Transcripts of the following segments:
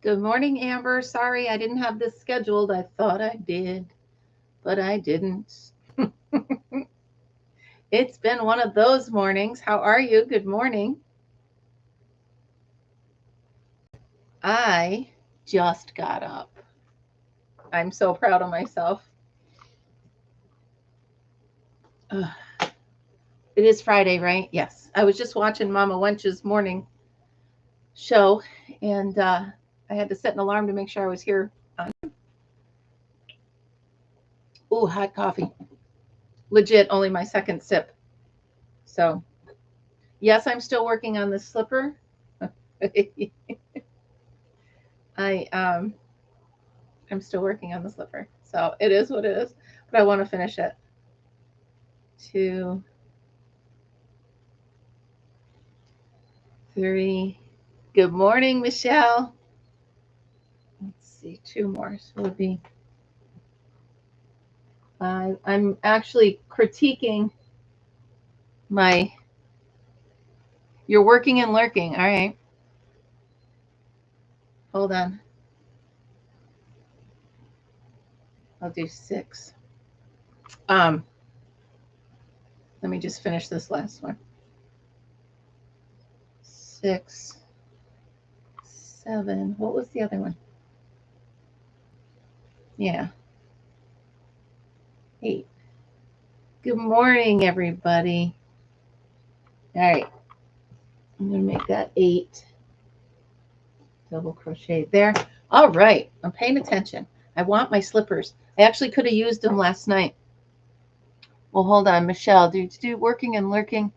Good morning, Amber. Sorry, I didn't have this scheduled. I thought I did, but I didn't. It's been one of those mornings. How are you? Good morning. I just got up. I'm so proud of myself. Ugh. It is Friday, right? Yes. I was just watching Mama Wench's morning show, and I had to set an alarm to make sure I was here. Ooh, hot coffee. Legit, only my second sip. So, yes, I'm still working on this slipper. I I'm still working on the slipper. So it is what it is. But I want to finish it. 2, 3. Good morning, Michelle. Let's see, two more. So it would be 5. I'm actually critiquing my you're working and lurking. All right. Hold on. I'll do 6. Um, let me just finish this last one. 6, 7. What was the other one? Yeah. 8. Good morning, everybody. All right. I'm going to make that 8. Double crochet there. All right. I'm paying attention. I want my slippers. I actually could have used them last night. Well, hold on, Michelle. Do working and lurking.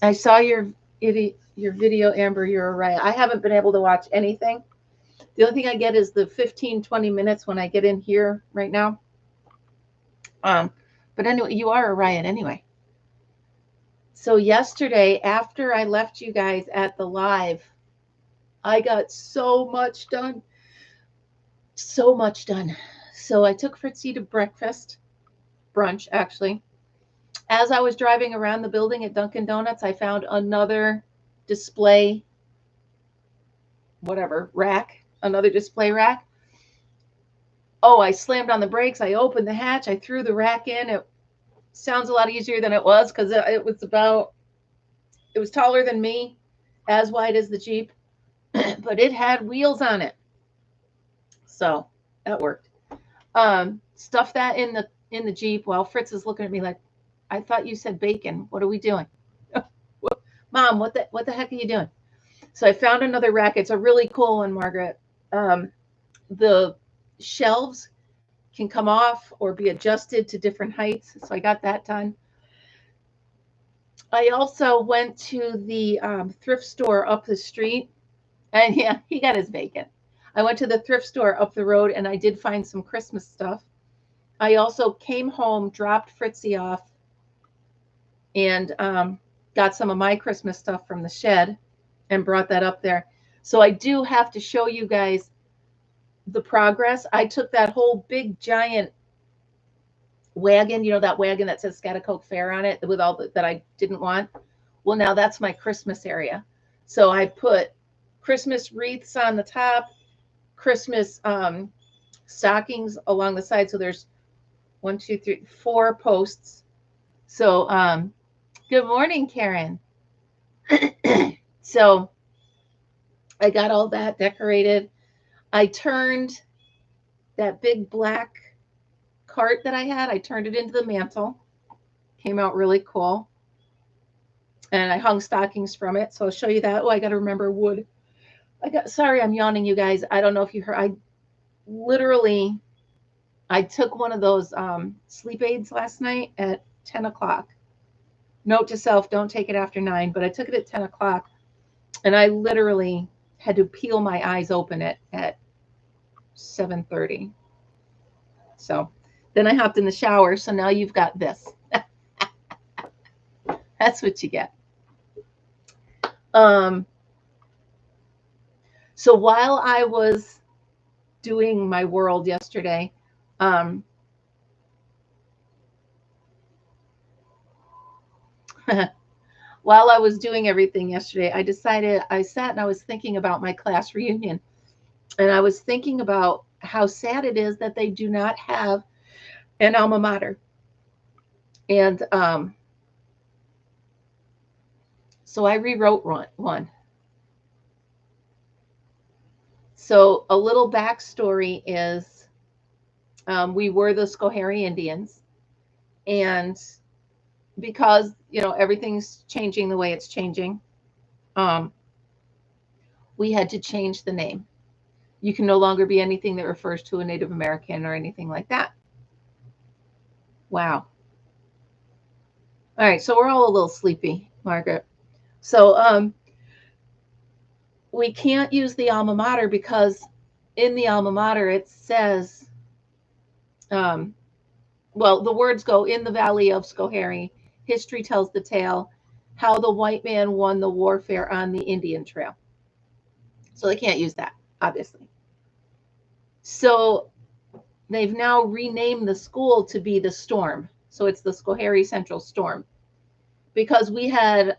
I saw your video, Amber. You're right. I haven't been able to watch anything. The only thing I get is the 15-20 minutes when I get in here right now. But anyway, you are a riot anyway. So yesterday, after I left you guys at the live, I got so much done. So much done. So I took Fritzy to breakfast, brunch actually. As I was driving around the building at Dunkin' Donuts, I found another display, whatever, rack, another display rack. Oh, I slammed on the brakes. I opened the hatch. I threw the rack in. It sounds a lot easier than it was because it was taller than me, as wide as the Jeep, but it had wheels on it. So that worked. Stuff that in the Jeep while Fritz is looking at me like, I thought you said bacon. What are we doing? Mom, what the heck are you doing? So I found another rack. It's a really cool one, Margaret. Um, the shelves can come off or be adjusted to different heights. So I got that done. I also went to the thrift store up the street, and yeah, he got his bacon. I went to the thrift store up the road, and I did find some Christmas stuff. I also came home, dropped Fritzy off, and got some of my Christmas stuff from the shed and brought that up there. So I do have to show you guys the progress. I took that whole big giant wagon, that wagon that says Scotticoke Fair on it with all that I didn't want. Well, now that's my Christmas area. So I put Christmas wreaths on the top, Christmas stockings along the side. So there's 1, 2, 3, 4 posts. So good morning, Karen. So I got all that decorated. I turned that big black cart that I had, I turned it into the mantle. Came out really cool. And I hung stockings from it. So I'll show you that. Oh, I got to remember wood. Sorry, I'm yawning, you guys. I don't know if you heard. Literally, I took one of those sleep aids last night at 10 o'clock. Note to self, don't take it after 9, but I took it at 10 o'clock. And I literally had to peel my eyes open at 7:30. So then I hopped in the shower. So now you've got this. That's what you get. So while I was doing my world yesterday, while I was doing everything yesterday, I sat and I was thinking about my class reunion. And I was thinking about how sad it is that they do not have an alma mater. And so I rewrote one. So a little backstory is we were the Schoharie Indians. And because, everything's changing the way it's changing, um, we had to change the name. You can no longer be anything that refers to a Native American or anything like that. Wow. All right, so we're all a little sleepy, Margaret. So we can't use the alma mater because in the alma mater it says, um, well, the words go, in the valley of Schoharie, history tells the tale how the white man won the warfare on the Indian Trail. So they can't use that, obviously. So they've now renamed the school to be the Storm. So it's the Schoharie Central Storm. Because we had,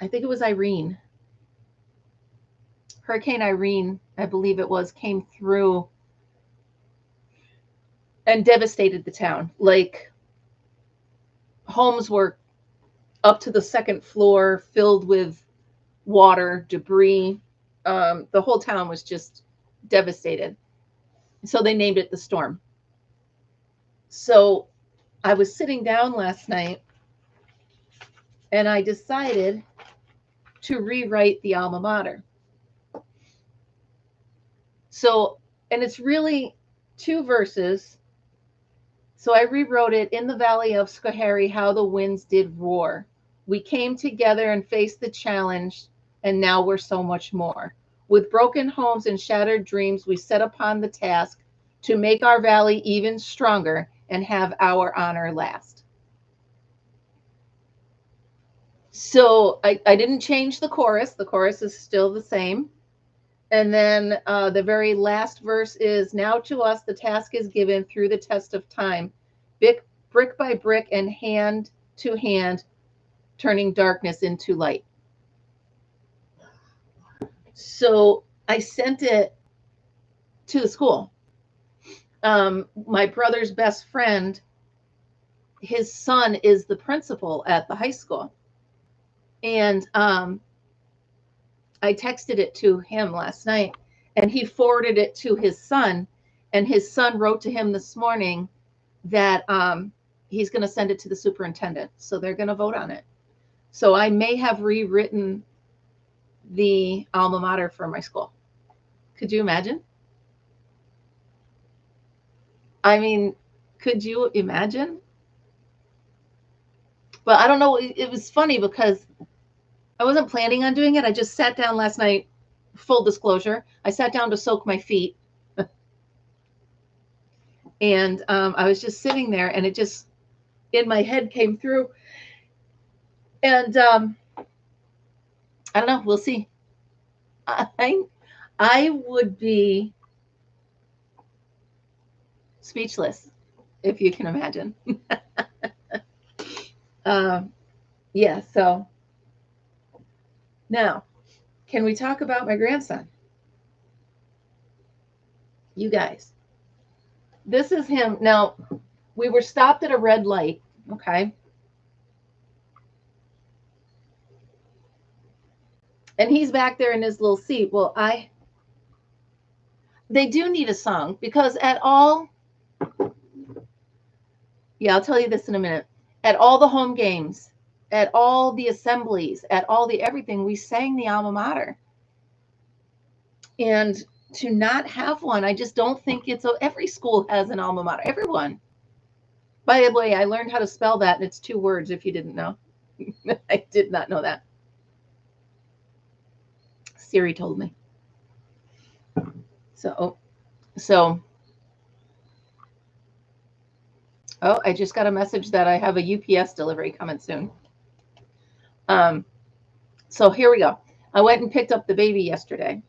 I think it was Irene, Hurricane Irene, I believe it was, came through and devastated the town. Like, homes were up to the second floor, filled with water, debris. The whole town was just devastated. So they named it the Storm. So I was sitting down last night and I decided to rewrite the alma mater. So, and it's really 2 verses. So I rewrote it, in the valley of Schoharie, how the winds did roar. We came together and faced the challenge, and now we're so much more. With broken homes and shattered dreams, we set upon the task to make our valley even stronger and have our honor last. So I didn't change the chorus. The chorus is still the same. And then the very last verse is, now to us the task is given through the test of time, brick by brick and hand to hand, turning darkness into light. So I sent it to the school. My brother's best friend, his son is the principal at the high school. And I texted it to him last night, and he forwarded it to his son. And his son wrote to him this morning that he's going to send it to the superintendent. So they're going to vote on it. So I may have rewritten the alma mater for my school. Could you imagine? I mean, could you imagine? But I don't know. It was funny because I wasn't planning on doing it. I just sat down last night. Full disclosure, I sat down to soak my feet. And I was just sitting there, and it just, in my head, came through. And I don't know. We'll see. I would be speechless, if you can imagine. Yeah, so now, can we talk about my grandson? You guys, this is him. Now, we were stopped at a red light, okay? And he's back there in his little seat. Well, they do need a song because yeah, I'll tell you this in a minute. At all the home games, at all the assemblies, at all the everything, we sang the alma mater. And to not have one, I just don't think every school has an alma mater. Everyone. By the way, I learned how to spell that, and it's 2 words if you didn't know. I did not know that. Siri told me. So, oh, I just got a message that I have a UPS delivery coming soon. So here we go. I went and picked up the baby yesterday.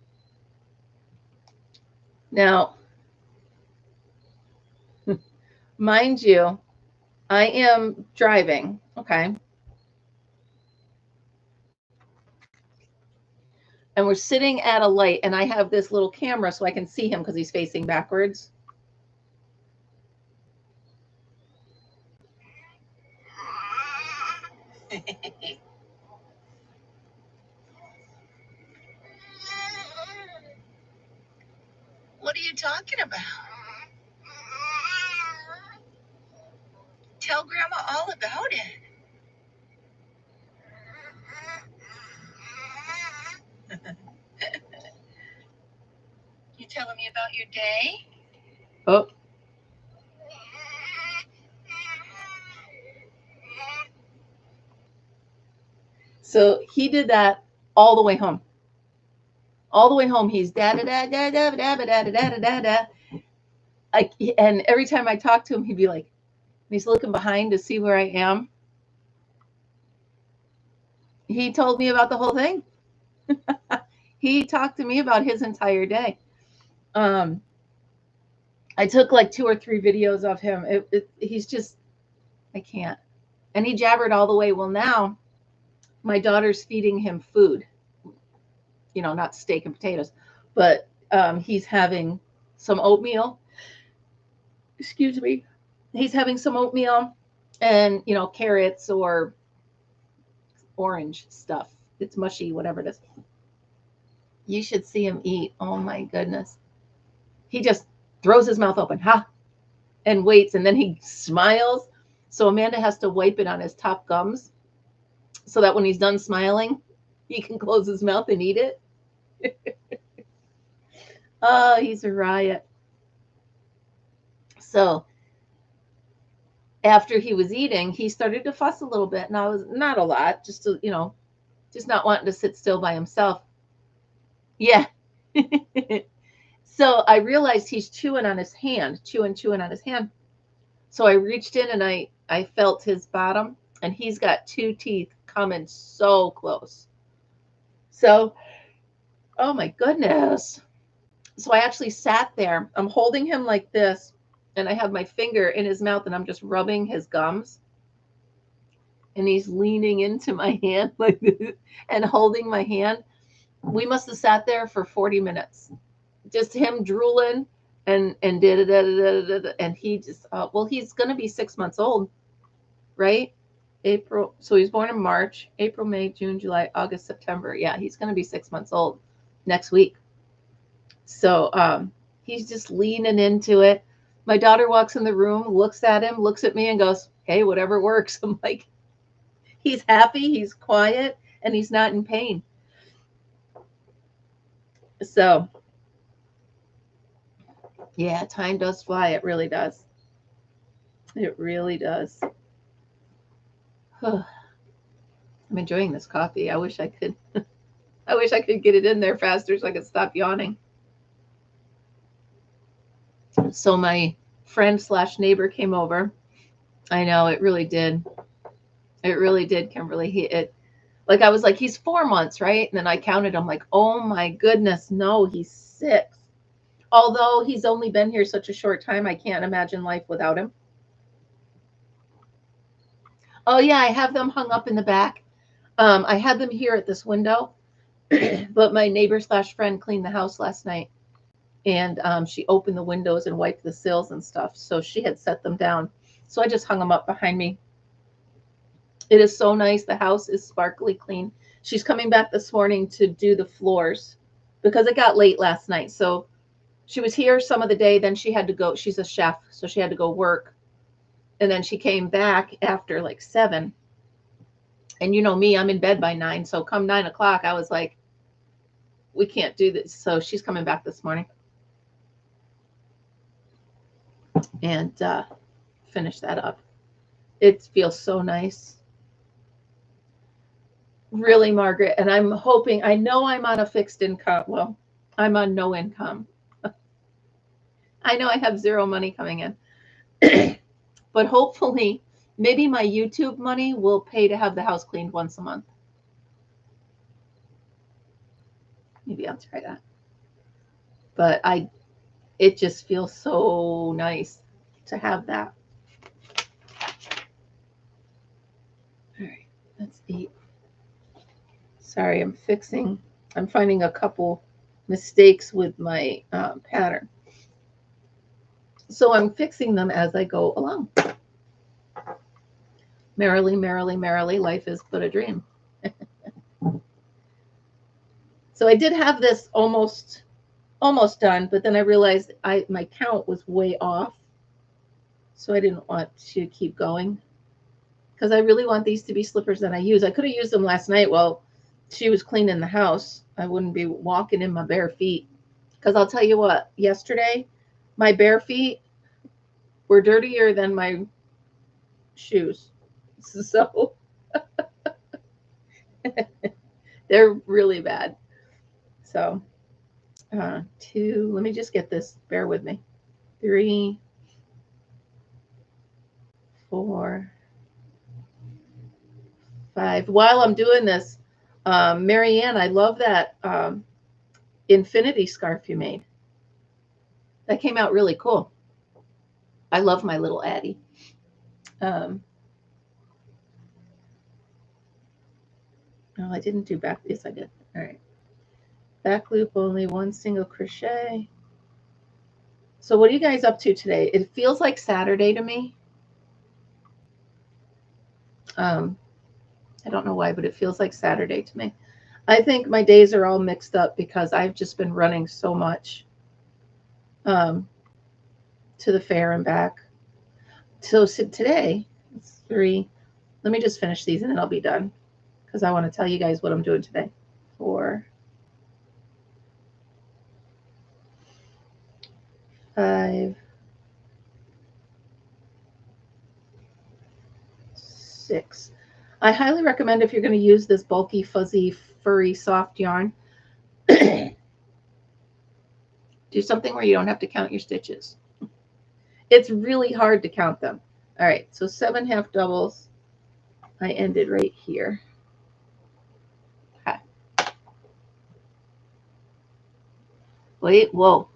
Now, mind you, I am driving, okay? and we're sitting at a light, and I have this little camera so I can see him because he's facing backwards. What are you talking about? Tell Grandma all about it. You telling me about your day? Oh. So he did that all the way home. All the way home, he's da da da da da da da da da da da. And every time I talk to him, he'd be like, he's looking behind to see where I am. He told me about the whole thing. He talked to me about his entire day. I took like 2 or 3 videos of him. He's just, I can't. And he jabbered all the way. Well, now my daughter's feeding him food. You know, not steak and potatoes, but he's having some oatmeal. Excuse me. He's having some oatmeal and, you know, carrots or orange stuff. It's mushy, whatever it is. You should see him eat. Oh my goodness. He just throws his mouth open, and waits, and then he smiles. So Amanda has to wipe it on his top gums so that when he's done smiling, he can close his mouth and eat it. Oh, he's a riot. So after he was eating, he started to fuss a little bit, and I was not a lot, just to, you know, just not wanting to sit still by himself. Yeah. So I realized he's chewing on his hand, chewing on his hand. So I reached in and I felt his bottom, and he's got 2 teeth coming so close. So, oh my goodness. So I actually sat there. I'm holding him like this, and I have my finger in his mouth, and I'm just rubbing his gums. And he's leaning into my hand like this and holding my hand. We must have sat there for 40 minutes. Just him drooling and and he just well, he's going to be 6 months old, right? April. So he's born in March, April, May, June, July, August, September. Yeah, he's going to be 6 months old next week. So he's just leaning into it. My daughter walks in the room, looks at him, looks at me, and goes, "Hey, whatever works." I'm like, he's happy, he's quiet, and he's not in pain. So yeah, time does fly. It really does. It really does. I'm enjoying this coffee. I wish I could. I wish I could get it in there faster so I could stop yawning. So my friend / neighbor came over. I know, it really did. It really did, Kimberly. Like I was like, he's 4 months, right? And then I counted. I'm like, oh my goodness, no, he's 6. Although he's only been here such a short time, I can't imagine life without him. Oh yeah, I have them hung up in the back. I had them here at this window, but my neighbor / friend cleaned the house last night, and she opened the windows and wiped the sills and stuff. So she had set them down. So I just hung them up behind me. It is so nice. The house is sparkly clean. She's coming back this morning to do the floors because it got late last night. So she was here some of the day. Then she had to go. She's a chef, so she had to go work. And then she came back after like 7. And you know me, I'm in bed by 9. So come 9 o'clock, I was like, we can't do this. So she's coming back this morning. And finish that up. It feels so nice. Really, Margaret. And I'm hoping, I know I'm on a fixed income. Well, I'm on no income. I know I have 0 money coming in. But hopefully, maybe my YouTube money will pay to have the house cleaned once a month. Maybe I'll try that. But it just feels so nice to have that. All right, let's eat. Sorry, I'm fixing I'm finding a couple mistakes with my pattern. So I'm fixing them as I go along. Merrily, merrily, merrily, life is but a dream. So I did have this almost done, but then I realized my count was way off. So I didn't want to keep going because I really want these to be slippers that I use. I could have used them last night while she was cleaning the house. I wouldn't be walking in my bare feet. Because I'll tell you what, yesterday, my bare feet were dirtier than my shoes. So they're really bad. So 2, let me just get this. Bear with me. 3, 4, 5. While I'm doing this, Marianne, I love that infinity scarf you made. That came out really cool. I love my little Addie. Oh, I didn't do back. Yes, I did. All right. Back loop, only 1 single crochet. So what are you guys up to today? It feels like Saturday to me. I don't know why, but it feels like Saturday to me. I think my days are all mixed up because I've just been running so much to the fair and back. So today, it's 3. Let me just finish these and then I'll be done because I want to tell you guys what I'm doing today. 4, 5, 6. I highly recommend if you're going to use this bulky, fuzzy, furry, soft yarn, do something where you don't have to count your stitches. It's really hard to count them. All right, so 7 half doubles. I ended right here. Okay. Wait, whoa.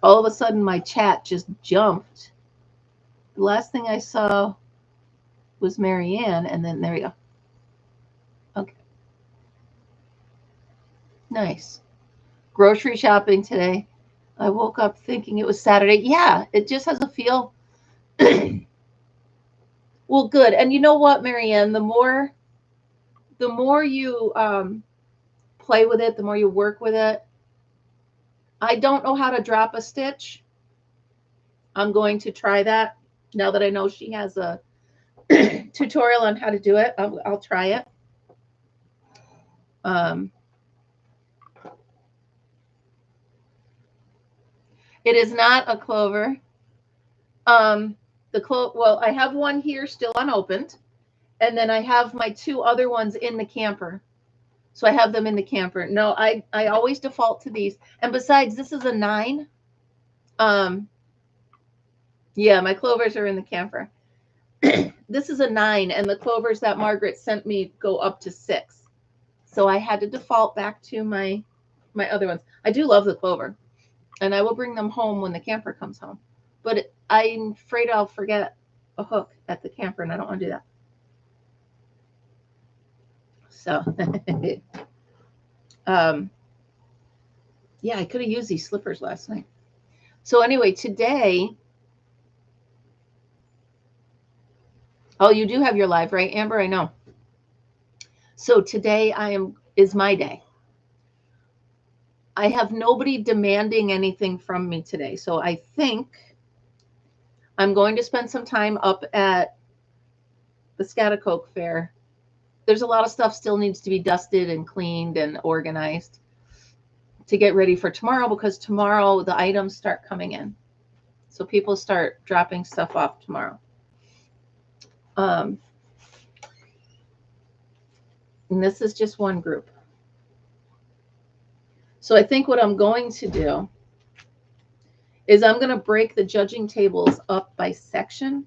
All of a sudden, my chat just jumped. The last thing I saw was Marianne, and then there you go. Okay. Nice. Grocery shopping today. I woke up thinking it was Saturday. Yeah, it just has a feel. Well, good. And you know what, Marianne? The more you play with it, the more you work with it. I don't know how to drop a stitch. I'm going to try that now that I know she has a tutorial on how to do it. I'll try it. It is not a clover. Well, I have one here still unopened, and then I have my 2 other ones in the camper. So I have them in the camper. No, I always default to these. And besides, this is a 9. Yeah, my clovers are in the camper. This is a 9, and the clovers that Margaret sent me go up to 6. So I had to default back to my other ones. I do love the clover, and I will bring them home when the camper comes home. But I'm afraid I'll forget a hook at the camper, and I don't want to do that. So, yeah, I could have used these slippers last night. So anyway, today, oh, you do have your live, right, Amber? I know. So today is my day. I have nobody demanding anything from me today. So I think I'm going to spend some time up at the Scotticoke Fair. There's a lot of stuff still needs to be dusted and cleaned and organized to get ready for tomorrow, because tomorrow the items start coming in. So people start dropping stuff off tomorrow. And this is just one group. So I think what I'm going to do is I'm going to break the judging tables up by section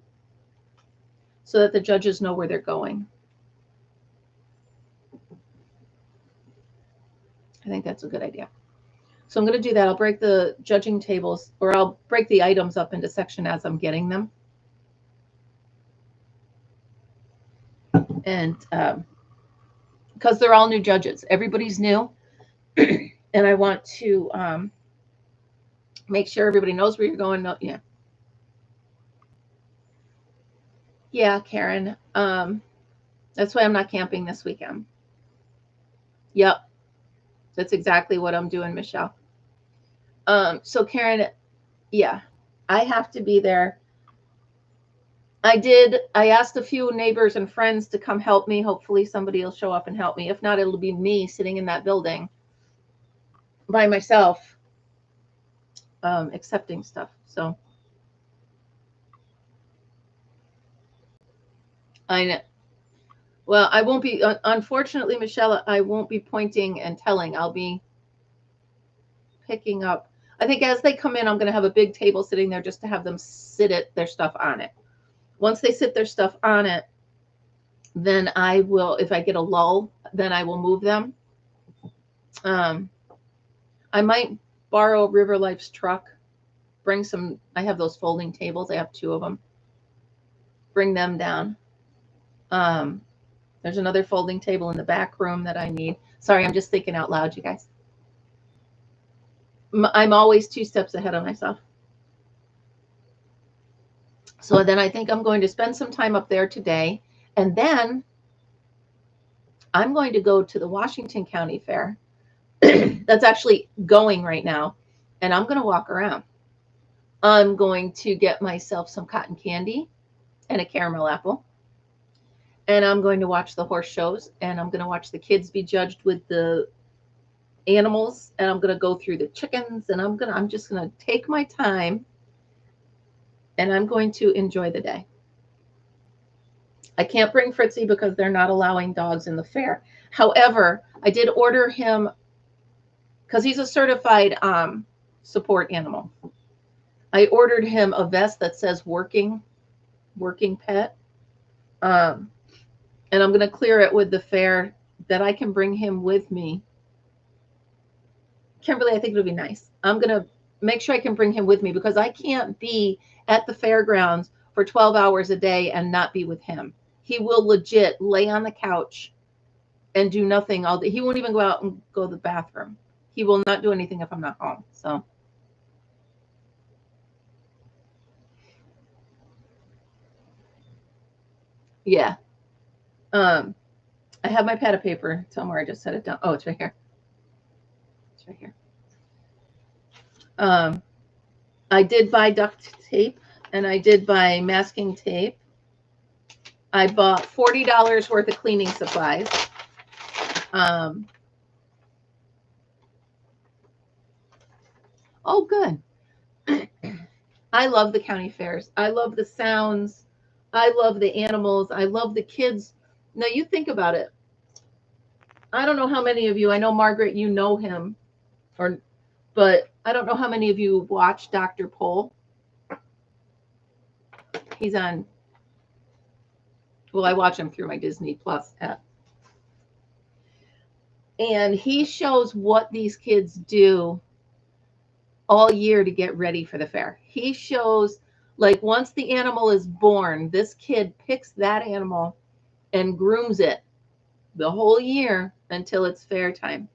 so that the judges know where they're going. I think that's a good idea. So I'm going to do that. I'll break the judging tables, or I'll break the items up into section as I'm getting them. And because they're all new judges. Everybody's new. And I want to make sure everybody knows where you're going. No, yeah. Yeah, Karen. That's why I'm not camping this weekend. Yep. That's exactly what I'm doing, Michelle. So Karen, yeah, I have to be there. I asked a few neighbors and friends to come help me. Hopefully somebody will show up and help me. If not, it'll be me sitting in that building by myself, accepting stuff. So I know. Well, I won't be, unfortunately, Michelle, I won't be pointing and telling. I'll be picking up. I think as they come in, I'm going to have a big table sitting there just to have them sit their stuff on it. Once they sit their stuff on it, then I will, if I get a lull, then I will move them. I might borrow River Life's truck, bring some, I have those folding tables. I have 2 of them. Bring them down. There's another folding table in the back room that I need. Sorry, I'm just thinking out loud, you guys. I'm always 2 steps ahead of myself. So then I think I'm going to spend some time up there today. And then I'm going to go to the Washington County Fair. That's actually going right now. And I'm going to walk around. I'm going to get myself some cotton candy and a caramel apple. And I'm going to watch the horse shows. And I'm going to watch the kids be judged with the animals. And I'm going to go through the chickens. And I'm just going to take my time. And I'm going to enjoy the day. I can't bring Fritzy because they're not allowing dogs in the fair. However, I did order him because he's a certified support animal. I ordered him a vest that says working pet. And I'm going to clear it with the fair that I can bring him with me. Kimberly, I think it'll be nice. I'm going to make sure I can bring him with me because I can't be at the fairgrounds for 12 hours a day and not be with him. He will legit lay on the couch and do nothing all day. He won't even go out and go to the bathroom. He will not do anything if I'm not home. So yeah. I have my pad of paper somewhere. I just set it down. Oh, it's right here. It's right here. I did buy duct tape and I did buy masking tape. I bought $40 worth of cleaning supplies. Oh, good. I love the county fairs. I love the sounds. I love the animals. I love the kids. Now you think about it. I don't know how many of you, I know Margaret, you know him, but I don't know how many of you watch Dr. Pol. He's on, well, I watch him through my Disney Plus app. And he shows what these kids do all year to get ready for the fair. He shows, like, once the animal is born, this kid picks that animal and grooms it the whole year until it's fair time.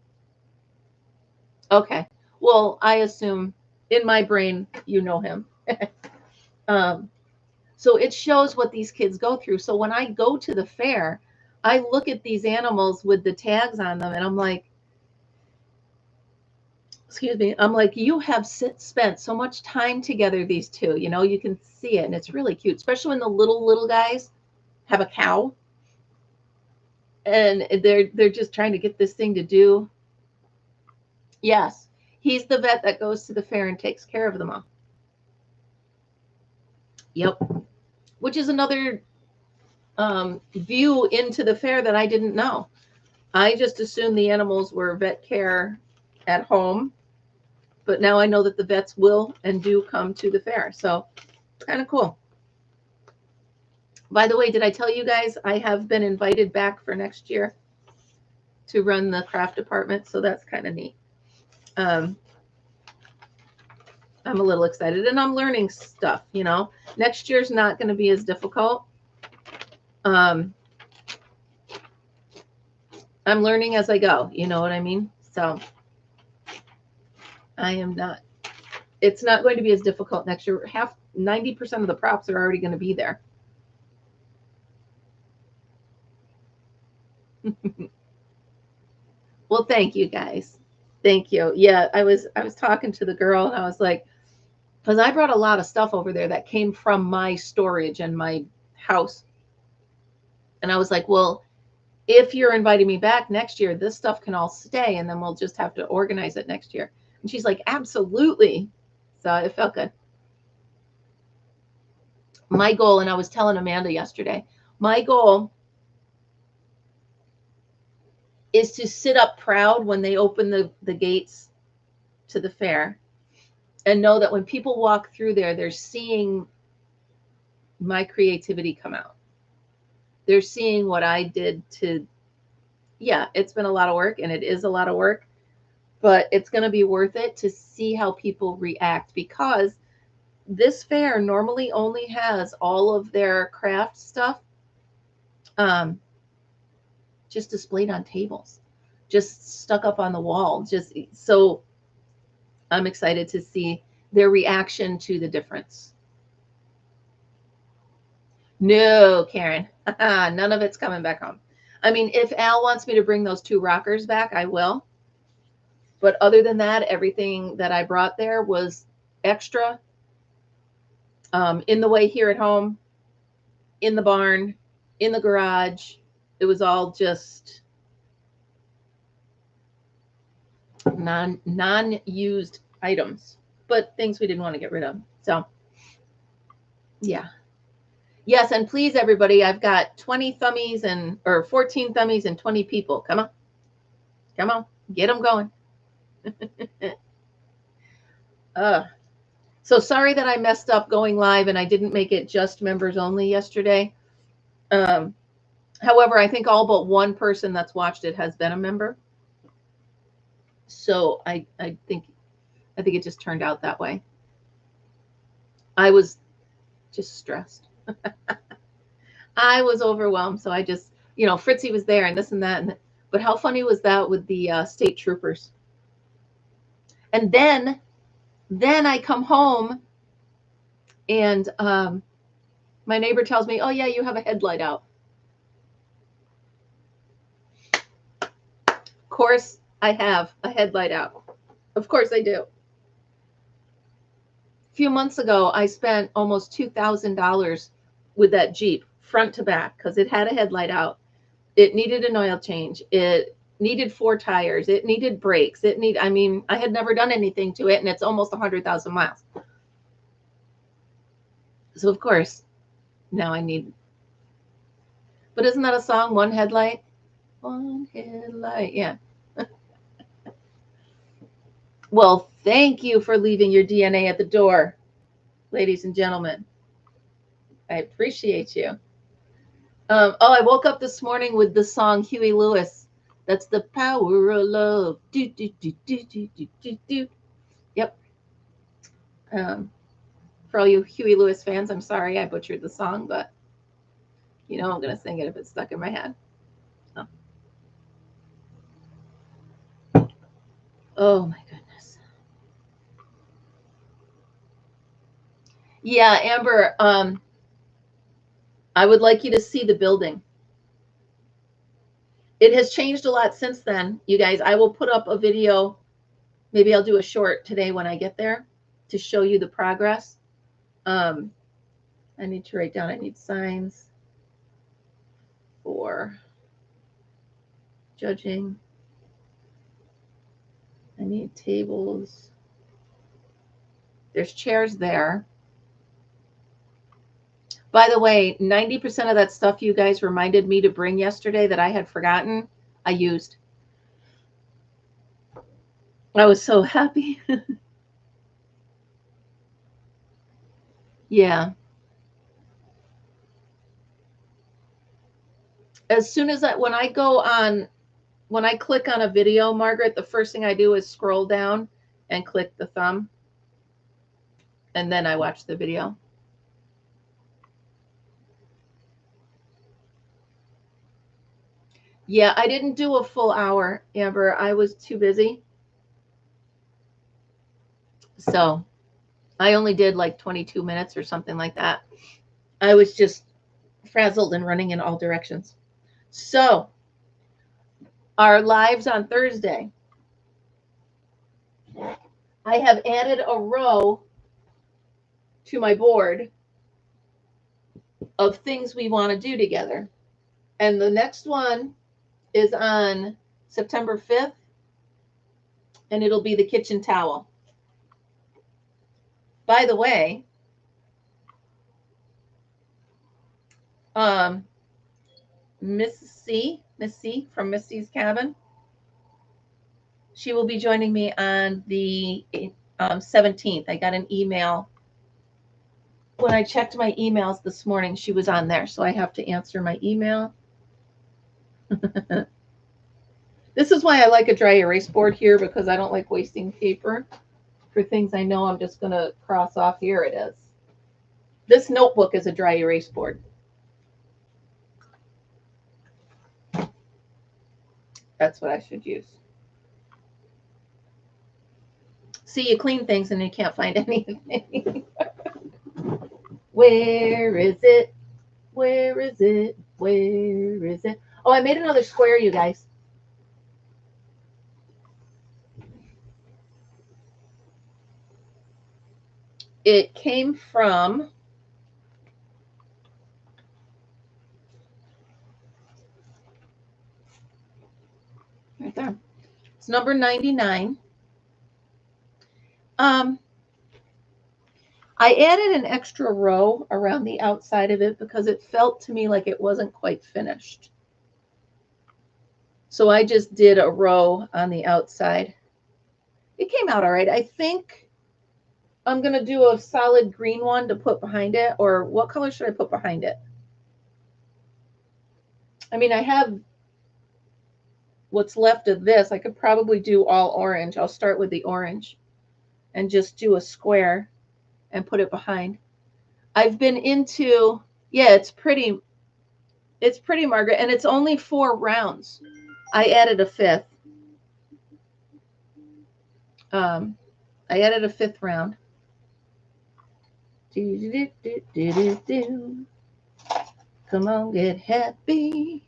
Okay. Well, I assume in my brain, you know him. So it shows what these kids go through. So when I go to the fair, I look at these animals with the tags on them and I'm like, excuse me, I'm like, you have spent so much time together, these two, you know, you can see it and it's really cute, especially when the little guys have a cow and they're just trying to get this thing to do. Yes, he's the vet that goes to the fair and takes care of them all. Yep. Which is another view into the fair that I didn't know. I just assumed the animals were vet care at home, but now I know that the vets will and do come to the fair. So it's kind of cool. By the way, did I tell you guys I have been invited back for next year to run the craft department? So that's kind of neat. I'm a little excited and I'm learning stuff, you know. Next year's not going to be as difficult. I'm learning as I go. You know what I mean? So I am not, it's not going to be as difficult next year. 90% of the props are already going to be there. Well, thank you guys. Thank you. Yeah, I was talking to the girl and I was like, because I brought a lot of stuff over there that came from my storage and my house. And I was like, well, if you're inviting me back next year, this stuff can all stay and then we'll just have to organize it next year. And she's like, absolutely. So it felt good. My goal, and I was telling Amanda yesterday, my goal is to sit up proud when they open the gates to the fair and know that when people walk through there, they're seeing my creativity come out. They're seeing what I did to, yeah, it's been a lot of work and it is a lot of work, but it's going to be worth it to see how people react, because this fair normally only has all of their craft stuff just displayed on tables, just stuck up on the wall. Just so I'm excited to see their reaction to the difference. No, Karen, none of it's coming back home. I mean, if Al wants me to bring those 2 rockers back, I will. But other than that, everything that I brought there was extra. In the way here at home, in the barn, in the garage, it was all just non-used items, but things we didn't want to get rid of. So, yeah. Yes, and please, everybody, I've got 20 thummies or 14 thummies and 20 people. Come on. Come on. Get them going. So sorry that I messed up going live and I didn't make it just members only yesterday. However, I think all but one person that's watched it has been a member. So I think it just turned out that way. I was just stressed. I was overwhelmed. So I just, Fritzy was there and this and that. But how funny was that with the state troopers? And then I come home and my neighbor tells me, oh, yeah, you have a headlight out. Of course, I have a headlight out. Of course I do. A few months ago, I spent almost $2,000 with that Jeep, front to back, because it had a headlight out. It needed an oil change. It needed 4 tires. It needed brakes. I had never done anything to it, and it's almost 100,000 miles. So, of course, now I need. But isn't that a song, One Headlight? One headlight, yeah. Well, thank you for leaving your DNA at the door, ladies and gentlemen. I appreciate you. I woke up this morning with the song Huey Lewis. That's the power of love. Do, do, do, do, do, do, do, do. Yep. For all you Huey Lewis fans, I'm sorry I butchered the song, but I'm going to sing it if it's stuck in my head. Oh my goodness. Yeah, Amber, I would like you to see the building. It has changed a lot since then, you guys. I will put up a video. Maybe I'll do a short today when I get there to show you the progress. I need to write down, I need signs for judging. I need tables. There's chairs there. By the way, 90% of that stuff you guys reminded me to bring yesterday that I had forgotten, I used. I was so happy. Yeah. As soon as when I click on a video, Margaret, the first thing I do is scroll down and click the thumb. And then I watch the video. Yeah, I didn't do a full hour, Amber. I was too busy. So I only did like 22 minutes or something like that. I was just frazzled and running in all directions. So our lives on Thursday, I have added a row to my board of things we want to do together. And the next one is on September 5th, and it'll be the kitchen towel. By the way, Miss C from Missy's Cabin, she will be joining me on the 17th. I got an email. When I checked my emails this morning, she was on there, so I have to answer my email. This is why I like a dry erase board here, because I don't like wasting paper for things I know I'm just going to cross off. Here it is. This notebook is a dry erase board. That's what I should use. See, you clean things and you can't find anything. Where is it? Where is it? Where is it? Oh, I made another square, you guys. It came from right there. It's number 99. I added an extra row around the outside of it because it felt to me like it wasn't quite finished. So I just did a row on the outside. It came out all right. I think I'm going to do a solid green one to put behind it. Or what color should I put behind it? I mean, I have what's left of this. I could probably do all orange. I'll start with the orange and just do a square and put it behind. I've been into, yeah, it's pretty, Margaret, and it's only 4 rounds. I added a 5th. I added a 5th round. Come on, get happy.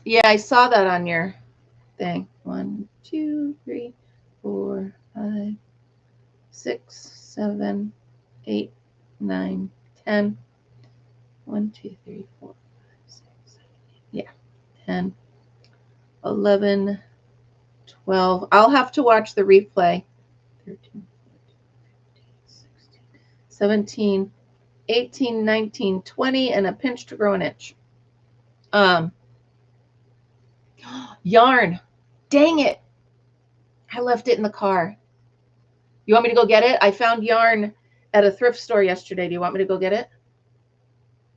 Yeah, I saw that on your thing. 1, 2, 3, 4, 5, 6, 7, 8, 9, 10. 1, 2, 3, 4, 5, 6, 7, 8. Yeah, 10, 11, 12. I'll have to watch the replay. 13, 14, 15, 16, 17, 18, 19, 20, and a pinch to grow an inch. Yarn. Dang it. I left it in the car. You want me to go get it? I found yarn at a thrift store yesterday. Do you want me to go get it?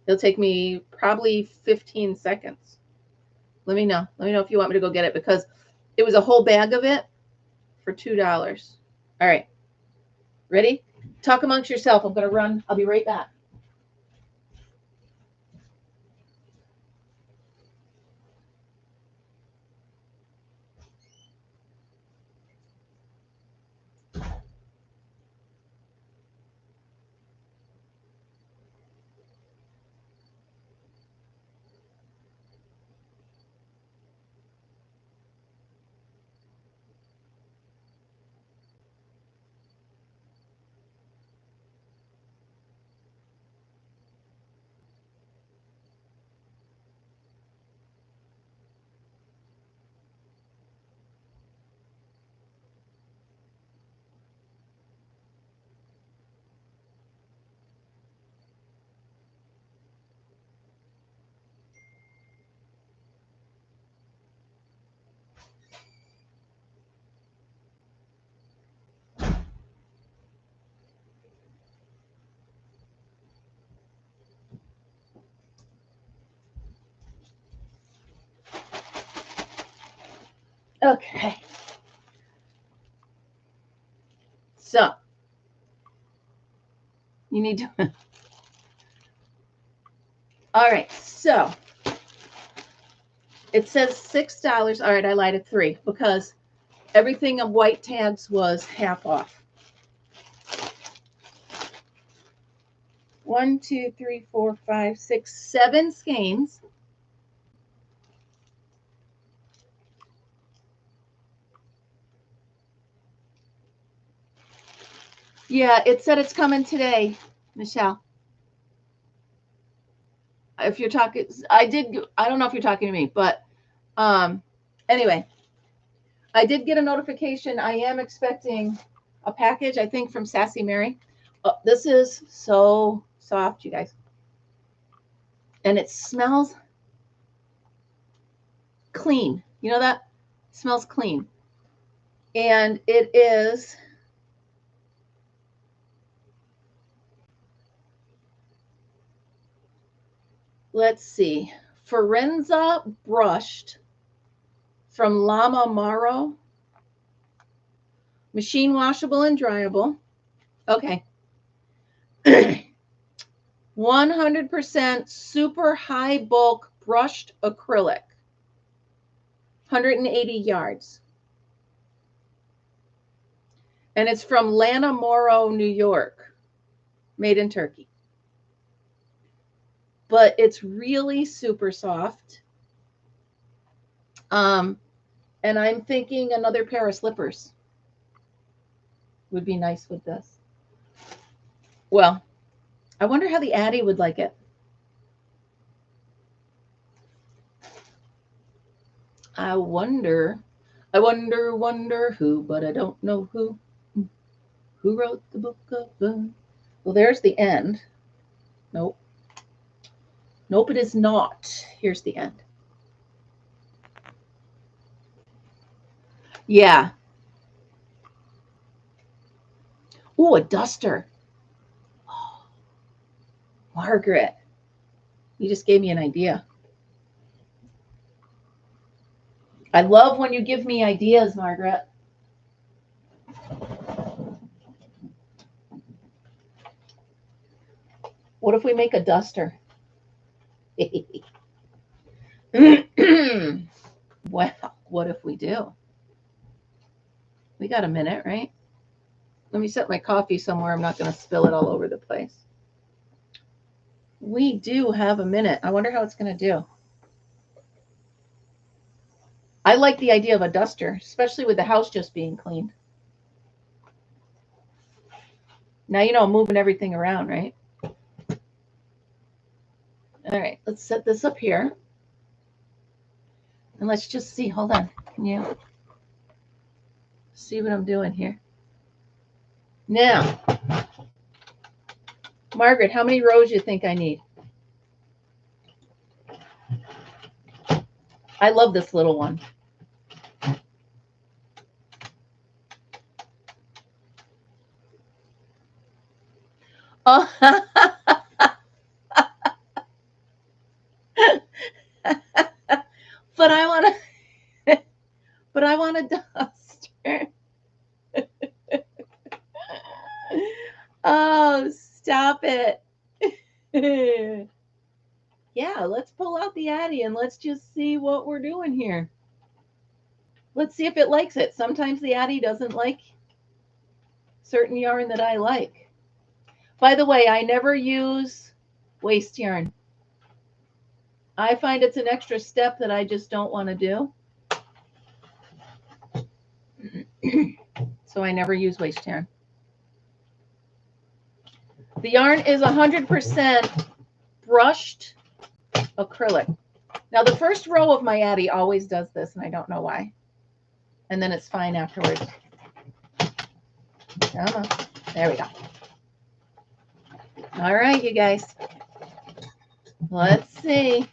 It'll take me probably 15 seconds. Let me know. Let me know if you want me to go get it, because it was a whole bag of it for $2. All right. Ready? Talk amongst yourself. I'm going to run. I'll be right back. Okay. So you need to All right, so it says $6. All right, I lied at $3 because everything of white tags was half off. 1, 2, 3, 4, 5, 6, 7 skeins. Yeah, it said it's coming today, Michelle. If you're talking, I don't know if you're talking to me, but anyway, I did get a notification. I am expecting a package, I think, from Sassy Mary. This is so soft, you guys. And it smells clean. You know that? It smells clean. And it is let's see, Forenza brushed from Lama Maro. Machine washable and dryable. Okay. 100% super high bulk brushed acrylic. 180 yards. And it's from Lana Moro, New York. Made in Turkey. But it's really super soft. And I'm thinking another pair of slippers would be nice with this. Well, I wonder how the Addie would like it. I wonder who, but I don't know who. Who wrote the book of love? Well, there's the end. Nope. Nope, it is not. Here's the end. Yeah. Oh, a duster. Oh, Margaret, you just gave me an idea. I love when you give me ideas, Margaret. What if we make a duster? Well, what if we do? We got a minute, right? Let me set my coffee somewhere. I'm not going to spill it all over the place. We do have a minute. I wonder how it's going to do. I like the idea of a duster, especially with the house just being cleaned. Now, you know, I'm moving everything around, right? All right, let's set this up here. And let's just see. Hold on. Can you see what I'm doing here? Now, Margaret, how many rows do you think I need? I love this little one. Oh, but I want a duster. Oh, stop it. Yeah, let's pull out the Addie and let's just see what we're doing here. Let's see if it likes it. Sometimes the Addie doesn't like certain yarn that I like. By the way, I never use waste yarn. I find it's an extra step that I just don't want to do. So I never use waste yarn. The yarn is 100% brushed acrylic. Now, the first row of my Addie always does this, and I don't know why. And then it's fine afterwards. Come on. There we go. All right, you guys. Let's see.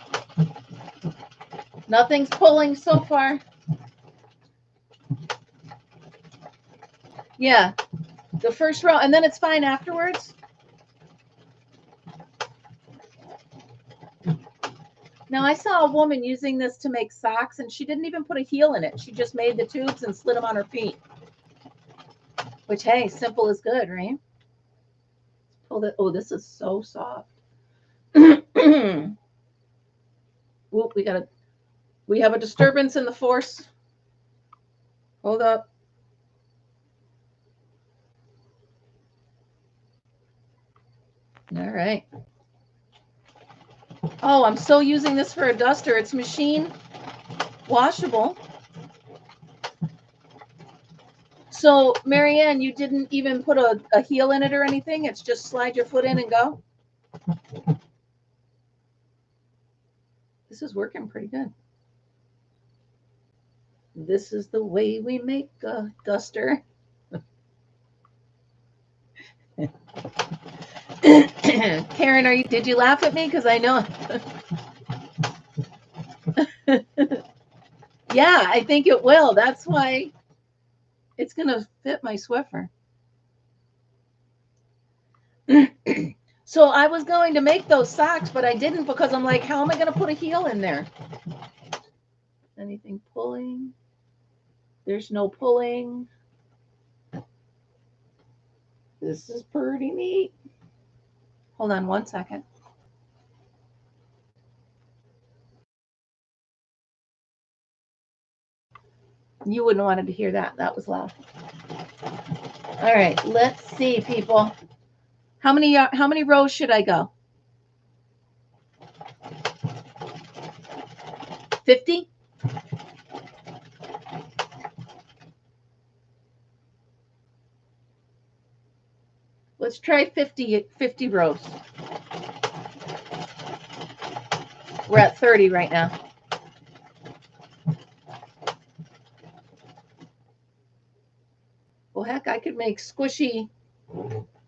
Nothing's pulling so far. Yeah, the first row, and then it's fine afterwards. Now, I saw a woman using this to make socks, and she didn't even put a heel in it. She just made the tubes and slid them on her feet. Which, hey, simple is good, right? Pull it. Oh, this is so soft. Oop, we have a disturbance in the force. Hold up. All right. Oh, I'm so using this for a duster. It's machine washable. So, Marianne, you didn't even put a heel in it or anything? It's just slide your foot in and go? This is working pretty good. This is the way we make a duster. Karen, did you laugh at me? Because I know. Yeah, I think it will. That's why it's going to fit my Swiffer. So I was going to make those socks, but I didn't because I'm like, how am I going to put a heel in there? Anything pulling? There's no pulling. This is pretty neat. Hold on 1 second. You wouldn't want to hear that. That was loud. All right, let's see, people. How many rows should I go? 50? Let's try 50 rows. We're at 30 right now. Well, heck, I could make squishy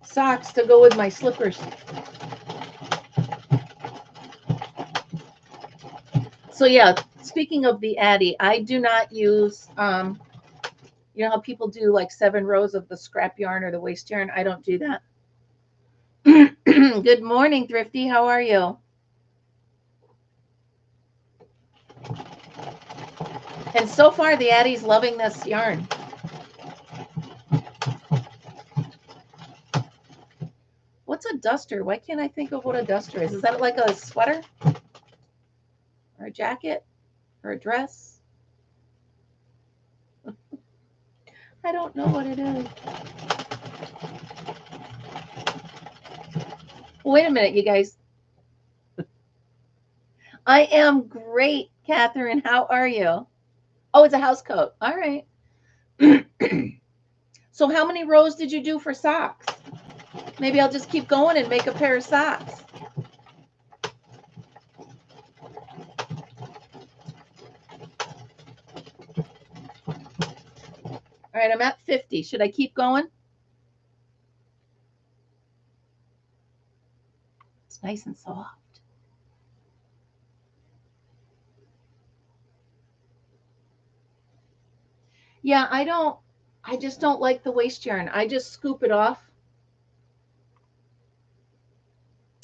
socks to go with my slippers. So yeah, speaking of the Addy, I do not use, you know how people do like 7 rows of the scrap yarn or the waste yarn? I don't do that. Good morning, Thrifty. How are you? And so far, the Addy's loving this yarn. What's a duster? Why can't I think of what a duster is? Is that like a sweater? Or a jacket? Or a dress? I don't know what it is. Wait a minute, you guys. I am great, Catherine. How are you? Oh, it's a house coat. All right. So how many rows did you do for socks? Maybe I'll just keep going and make a pair of socks. All right, I'm at 50. Should I keep going? It's nice and soft. Yeah, I just don't like the waste yarn. I just scoop it off.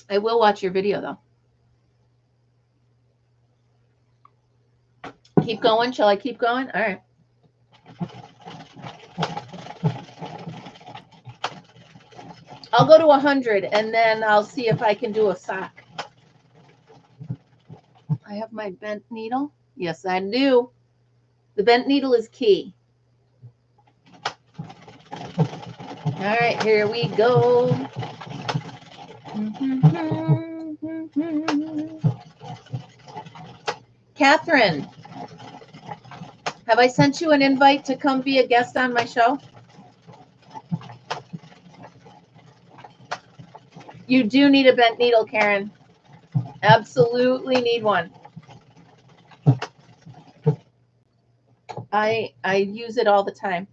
I will watch your video though. Keep going. Shall I keep going? All right. I'll go to 100 and then I'll see if I can do a sock. I have my bent needle. Yes, I do. The bent needle is key. All right, here we go. Catherine, have I sent you an invite to come be a guest on my show? You do need a bent needle, Karen. Absolutely need one. I use it all the time.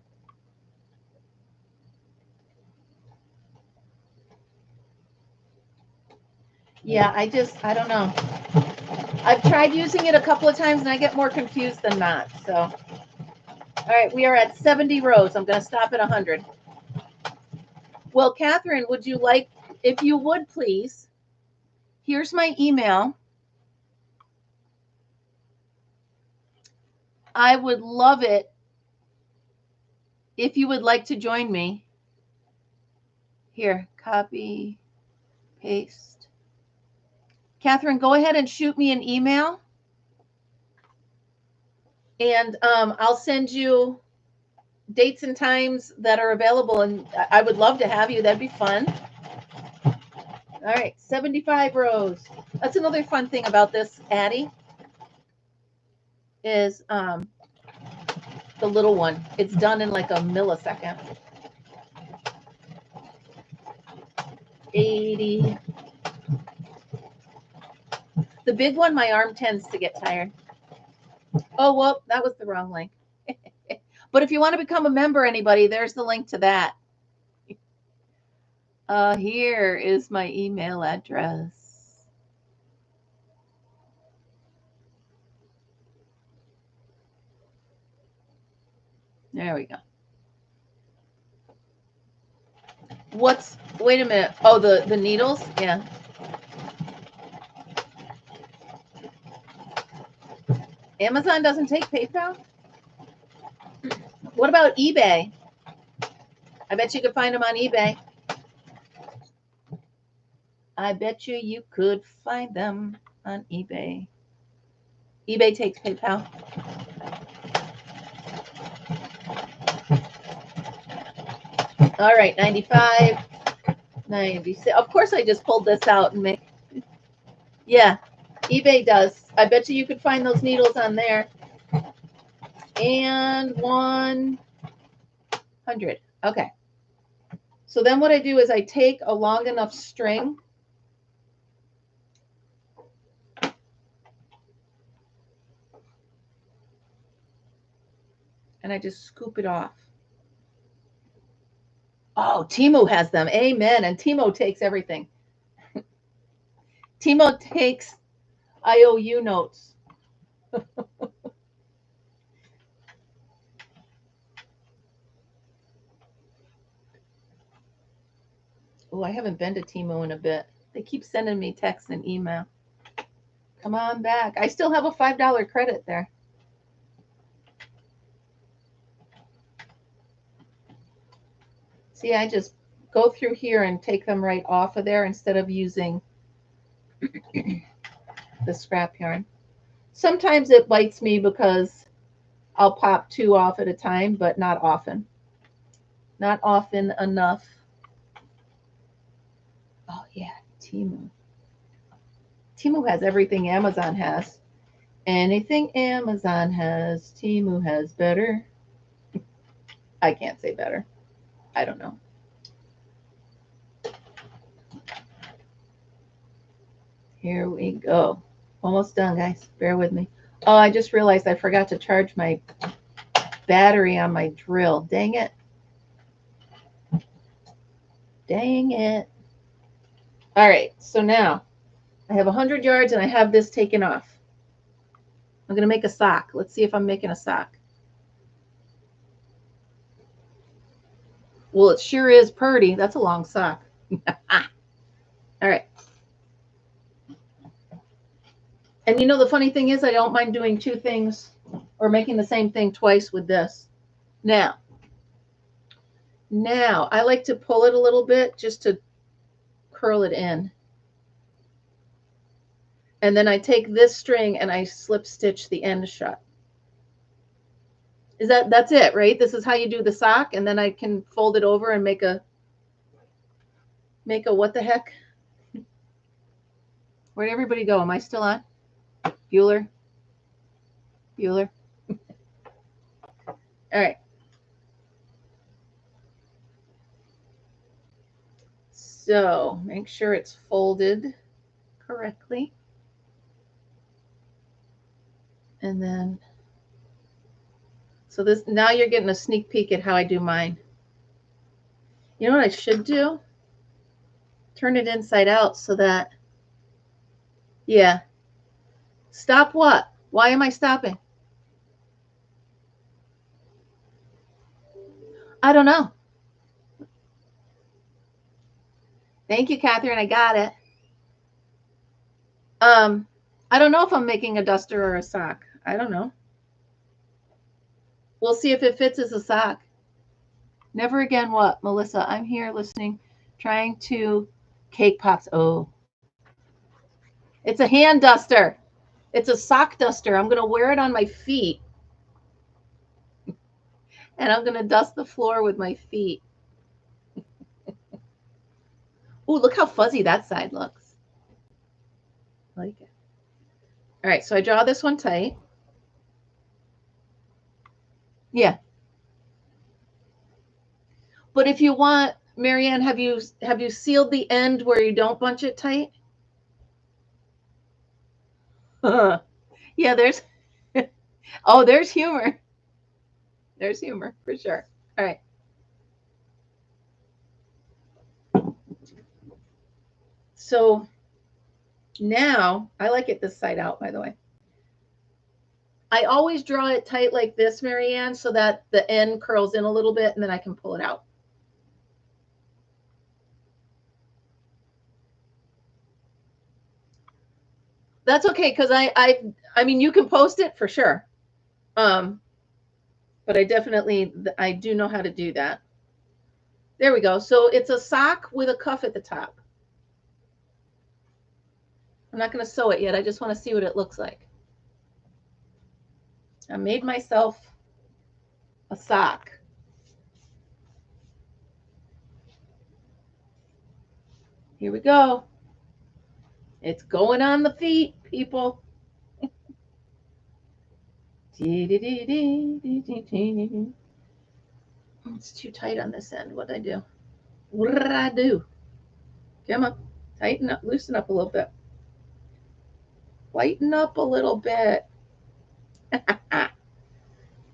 Yeah, I don't know. I've tried using it a couple of times and I get more confused than not. So, all right, we are at 70 rows. I'm going to stop at 100. Well, Catherine, would you like, if you would please, here's my email. I would love it if you would like to join me. Here, copy, paste. Catherine, go ahead and shoot me an email And I'll send you dates and times that are available, and I would love to have you. That'd be fun. All right, 75 rows. That's another fun thing about this Addy is the little one. It's done in like a millisecond. 80. The big one, my arm tends to get tired. Oh, well, that was the wrong link. But if you want to become a member, anybody, there's the link to that. Here is my email address. There we go. Wait a minute. Oh, the needles? Yeah. Amazon doesn't take PayPal? What about eBay? I bet you could find them on eBay. I bet you could find them on eBay. eBay takes PayPal. All right, 95, 96. Of course, I just pulled this out and yeah, eBay does. I bet you could find those needles on there. And 100. Okay. So then what I do is I take a long enough string. And I just scoop it off. Oh, Timo has them. Amen. And Timo takes everything. Timo takes IOU notes. Oh, I haven't been to Timo in a bit. They keep sending me texts and email. Come on back. I still have a $5 credit there. See, I just go through here and take them right off of there instead of using the scrap yarn. Sometimes it bites me because I'll pop 2 off at a time, but not often. Not often enough. Oh, yeah, Temu. Temu has everything Amazon has. Anything Amazon has, Temu has better. I can't say better. I don't know. Here we go. Almost done, guys. Bear with me. Oh, I just realized I forgot to charge my battery on my drill. Dang it. Dang it. All right, so now I have 100 yards and I have this taken off. I'm going to make a sock. Let's see if I'm making a sock. Well, it sure is pretty. That's a long sock. All right. And you know, the funny thing is I don't mind doing 2 things or making the same thing twice with this. Now, I like to pull it a little bit just to curl it in. And then I take this string and I slip stitch the end shut. That's it, right? This is how you do the sock, and then I can fold it over and make a what the heck? Where'd everybody go? Am I still on? Bueller? All right. So make sure it's folded correctly. And then, so this, now you're getting a sneak peek at how I do mine. You know what I should do? Turn it inside out so that, yeah. Stop what? Why am I stopping? I don't know. Thank you, Catherine. I got it. I don't know if I'm making a duster or a sock. I don't know. We'll see if it fits as a sock. Never again what, Melissa? I'm here listening, trying to cake pops. Oh. It's a hand duster. It's a sock duster. I'm going to wear it on my feet And I'm going to dust the floor with my feet. Oh, look how fuzzy that side looks. I like it. All right, so I draw this one tight. Yeah. But if you want, Marianne, have you sealed the end where you don't bunch it tight? Yeah, there's oh, there's humor. There's humor for sure. All right. So now I like it this side out, by the way. I always draw it tight like this, Marianne, so that the end curls in a little bit and then I can pull it out. That's okay, because I mean, you can post it for sure. But I do know how to do that. There we go. So it's a sock with a cuff at the top. I'm not going to sew it yet. I just want to see what it looks like. I made myself a sock. Here we go. It's going on the feet, people. It's too tight on this end. What did I do? What did I do? Come on. Tighten up. Loosen up a little bit. Lighten up a little bit.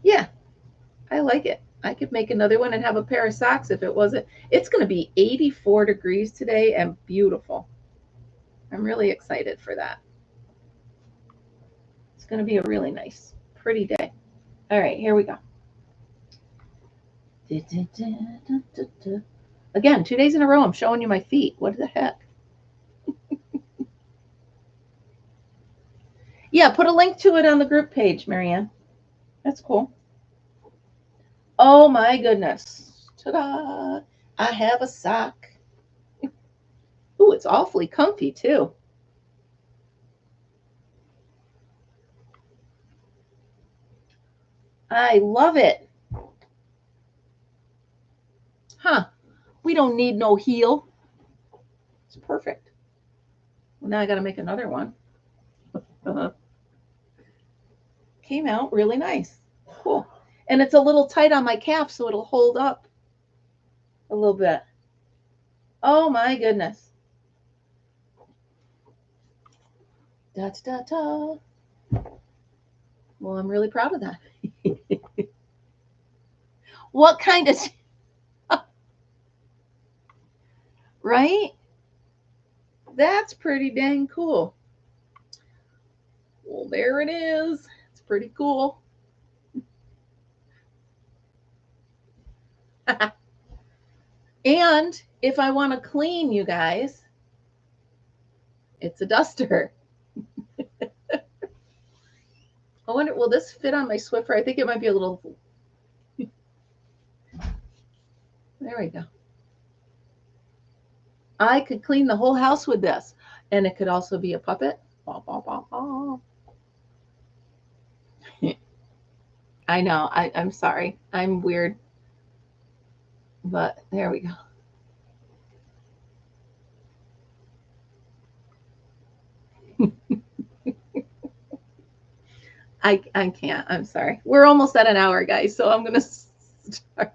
Yeah, I like it. I could make another one and have a pair of socks if it wasn't. It's going to be 84 degrees today and beautiful. I'm really excited for that. It's going to be a really nice, pretty day. All right, here we go. Again, 2 days in a row, I'm showing you my feet. What the heck? Yeah, put a link to it on the group page, Marianne. That's cool. Oh my goodness. Ta-da! I have a sock. Ooh, it's awfully comfy too. I love it. Huh. We don't need no heel. It's perfect. Well, now I got to make another one. Came out really nice. Cool. And it's a little tight on my calf, so it'll hold up a little bit. Oh my goodness. Da da da. Well, I'm really proud of that. What kind of right? That's pretty dang cool. Well, there it is. It's pretty cool. And if I want to clean, you guys, it's a duster. I wonder, will this fit on my Swiffer? I think it might be a little. There we go. I could clean the whole house with this. And it could also be a puppet. I know. I'm sorry. I'm weird. But there we go. I can't. I'm sorry. We're almost at an hour, guys. So I'm going to start.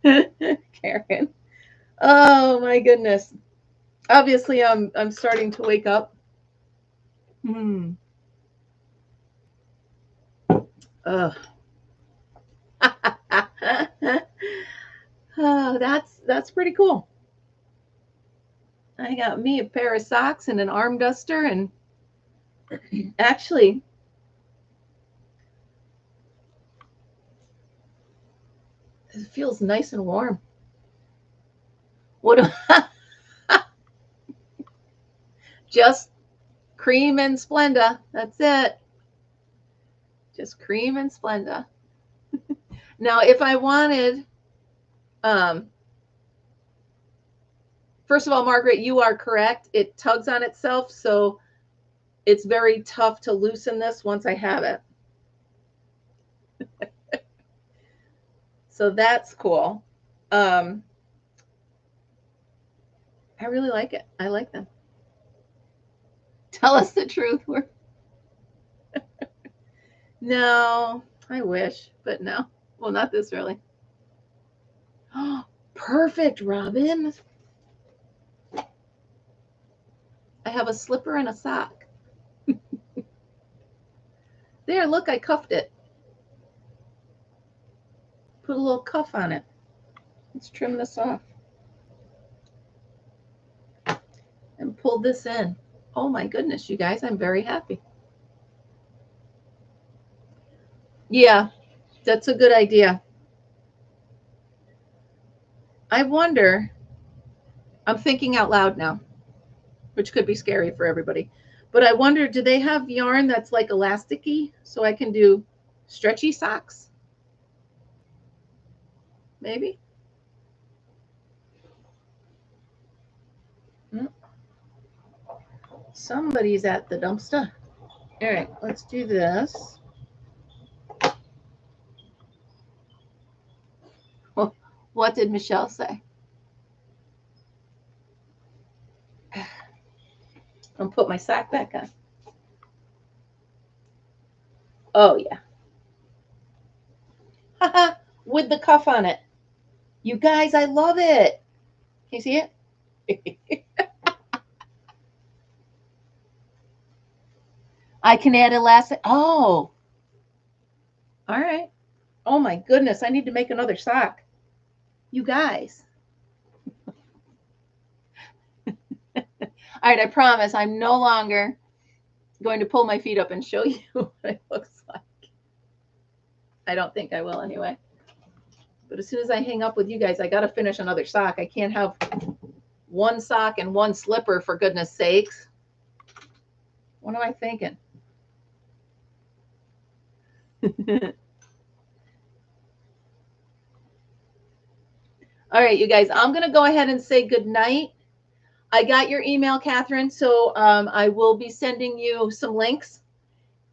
Karen. Oh, my goodness. Obviously, I'm starting to wake up. Ugh. Oh, that's pretty cool. I got me a pair of socks and an arm duster, and actually, it feels nice and warm. What? Just cream and Splenda. That's it. Just cream and Splenda. Now, if I wanted, first of all, Margaret, you are correct. It tugs on itself, so it's very tough to loosen this once I have it. So that's cool. I really like it. I like them. Tell us the truth. No, I wish, but no. Well, not this early. Oh, perfect, Robin. I have a slipper and a sock. There, look, I cuffed it. Put a little cuff on it. Let's trim this off. And pull this in. Oh my goodness, you guys, I'm very happy. Yeah, that's a good idea. I wonder, I'm thinking out loud now, which could be scary for everybody. But I wonder, do they have yarn that's like elasticy so I can do stretchy socks? Maybe. Somebody's at the dumpster. All right, let's do this. Well, what did Michelle say? I'll put my sock back on. Oh, yeah. Haha, with the cuff on it. You guys, I love it. Can you see it? I can add elastic. Oh. All right. Oh my goodness, I need to make another sock. You guys. All right, I promise I'm no longer going to pull my feet up and show you what it looks like. I don't think I will anyway. But as soon as I hang up with you guys, I got to finish another sock. I can't have one sock and one slipper, for goodness sakes. What am I thinking? All right, you guys, I'm going to go ahead and say good night. I got your email, Catherine, so I will be sending you some links.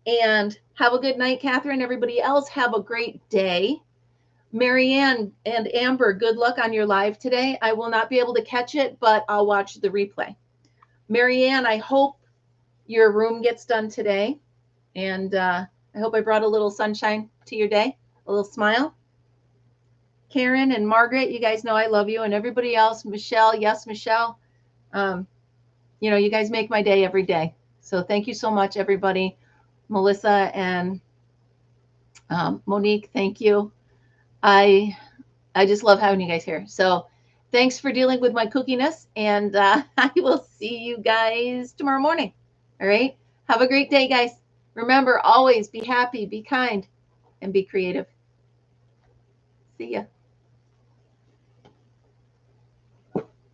And have a good night, Catherine. Everybody else, have a great day. Marianne and Amber, good luck on your live today. I will not be able to catch it, but I'll watch the replay. Marianne, I hope your room gets done today. And I hope I brought a little sunshine to your day, a little smile. Karen and Margaret, you guys know I love you. And everybody else, Michelle, yes, Michelle. You know, you guys make my day every day. So thank you so much, everybody. Melissa and Monique, thank you. I just love having you guys here. So thanks for dealing with my kookiness, and I will see you guys tomorrow morning. All right. Have a great day, guys. Remember, always be happy, be kind, and be creative. See ya.